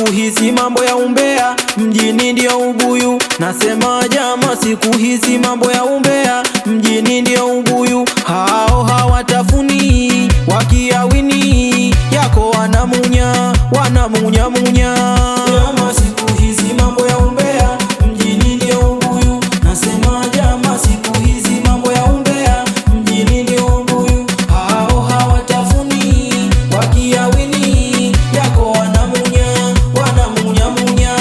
siku hizi mambo ya umbea, mjini ndio ubuyu. Nasema jama, siku hizi mambo ya umbea, mjini ndio ubuyu. Hao hawatafuni wakiawini yako wanamunya, wanamunya munya. Jama, siku hizi mambo ya umbea, mjini ndio ubuyu. Nasema jama, siku hizi mambo ya umbea, mjini ndio ubuyu. Hao hawatafuni wakiawini yako wanamunya, wanamunya munya.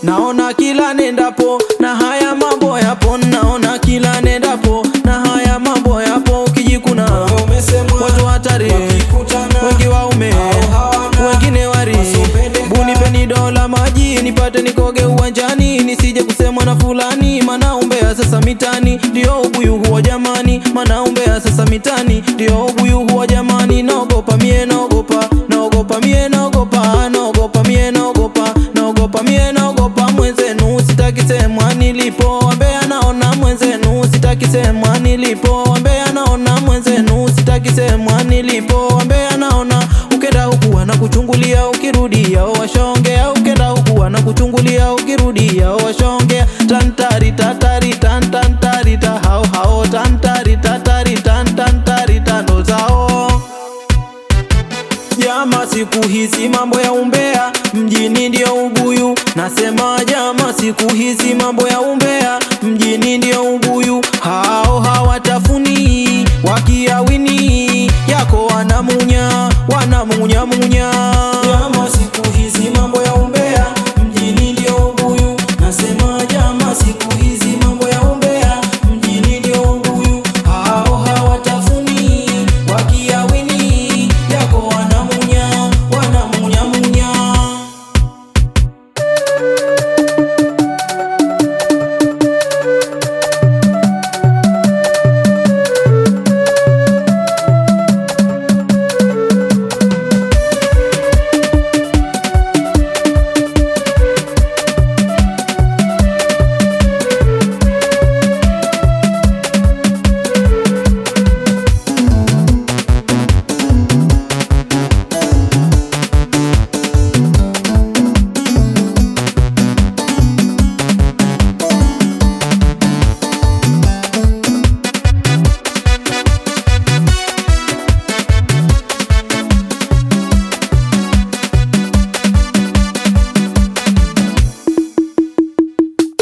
Naona kila nendapo na haya mambo yapo, naona kila nendapo na haya mambo yapo. Ukijikuna watu hatari, wengi waume wengine wari. Bunipeni dola maji nipate nikoge uwanjani, nisije kusemwa na fulani. Mana umbea sasa mitani ndio ubuyu huwa jamani, mana umbea sasa mitani ndio ubuyu huwa jamani. Naogopa mie, naogopa, naogopa mie, naogopa, naogopa mie, naogopa, naogopa mie, naogopa mwenzenu. Sitaki semwa nilipo wambea, naona mwenzenu. Sitaki semwa nilipo wambea, naona mwenzenu. Sitaki semwa nilipo wambea, naona. Ukenda huku wanakuchungulia, ukirudia washongea. Ukenda huku wanakuchungulia, ukirudia washongea. Tantari tatari tantantari ta hao hao. Tantari tatari tantantari tando zao. Jama, siku hizi mambo ya umbea, mjini ndio ubuyu. Nasema jama, siku hizi mambo ya umbea, mjini ndio ubuyu. Hao hawatafuni wakiawini yako wanamunya, wanamunya munya. Jama, siku hizi mambo ya umbea, mjini ndio ubuyu. Nasema jama, siku hizi mambo ya umbea, mjini ndio ubuyu. Hao hawatafuni wakiawini yako wanamunya, wanamunya munya.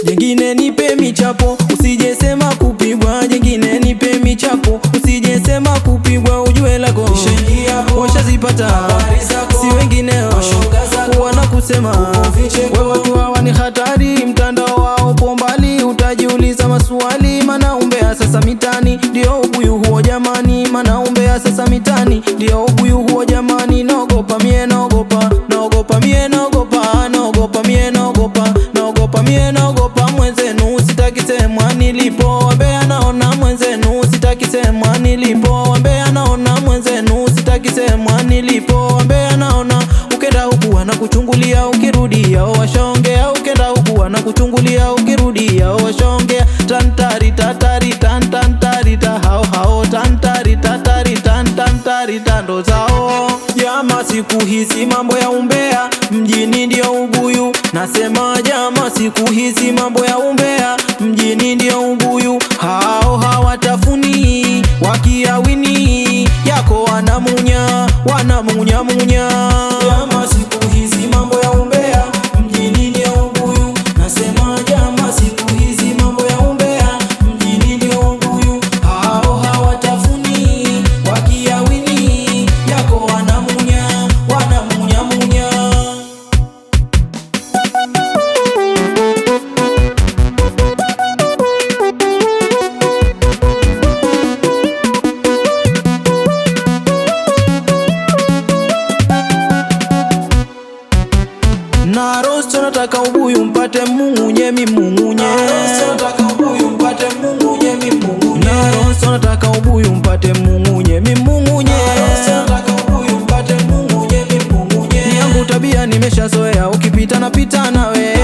Jengine nipe michapo, usije sema kupigwa. Jengine nipe michapo, usije sema kupigwa. Ujue lako washazipata, si wengineo wanakusema. Wewe watu hawa ni hatari, mtandao wao upo mbali. Utajiuliza maswali, mana umbea sasa mitani ndio ubuyu huo jamani. Mana umbea sasa mitani ndio ubuyu huo jamani. Naogopa mie, naogopa, naogopa mie, naogopa, naogopa mie, naogopa, naogopa mie, naogopa mwenzenu. Sitaki semwa nilipo wambea, naona mwenzenu. Sitaki semwa nilipo wambea, naona mwenzenu. Sitaki semwa nilipo wambea, naona. Ukenda huku wanakuchungulia, ukirudia washongea. Ukenda huku wanakuchungulia, ukirudia washongea. Tantari tatari tantantari ta hao hao. Tantari tatari tantantari tando zao. Jama, siku hizi mambo ya umbea, mjini ndio ubuyu. Nasema jama, siku hizi mambo ya umbea, mjini ndio ubuyu. Hao hawatafuni wakiawini yako wanamunya, wanamunya munya. Jama, siku hizi mambo ya umbea, mjini ndio ubuyu. Nasema jama, siku hizi mambo ya umbea, mjini ndio ubuyu. Hao hawatafuni wakiawini yako wanamunya, wanamunya munya. Na rosto nataka ubuyu mpate mungunye mimungunye. Na rosto nataka ubuyu mpate mungunye mimungunye. Na rosto nataka ubuyu mpate mungunye mimungunye. Na rosto nataka ubuyu mpate mungunye mimungunye. Ni yangu tabia nimeshazoea, ukipita napita nawe.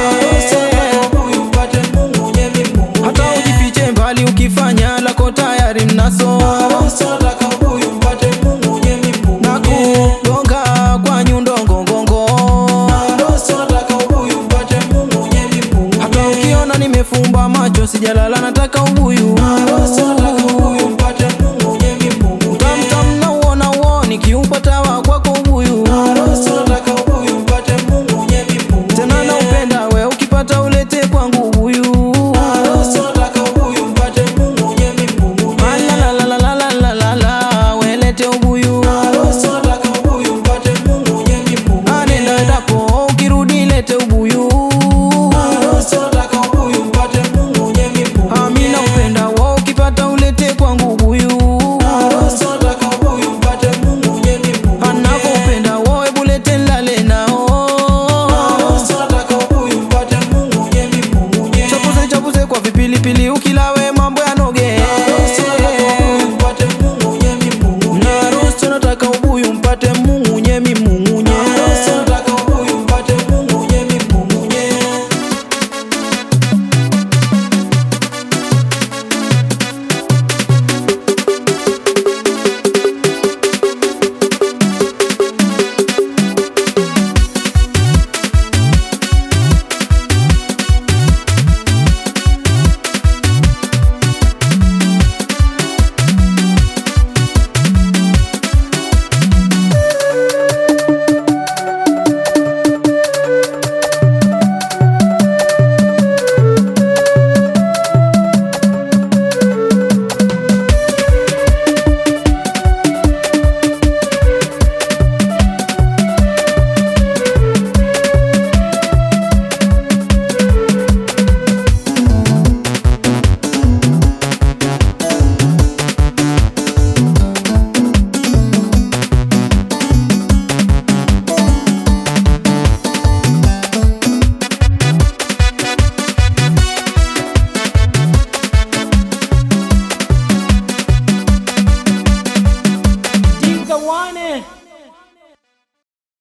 Hata ujifiche mbali, ukifanya lako tayari mnaso. Nakugonga kwa nyundo ngongongo, hata ukiona nimefumba macho sijalala, nataka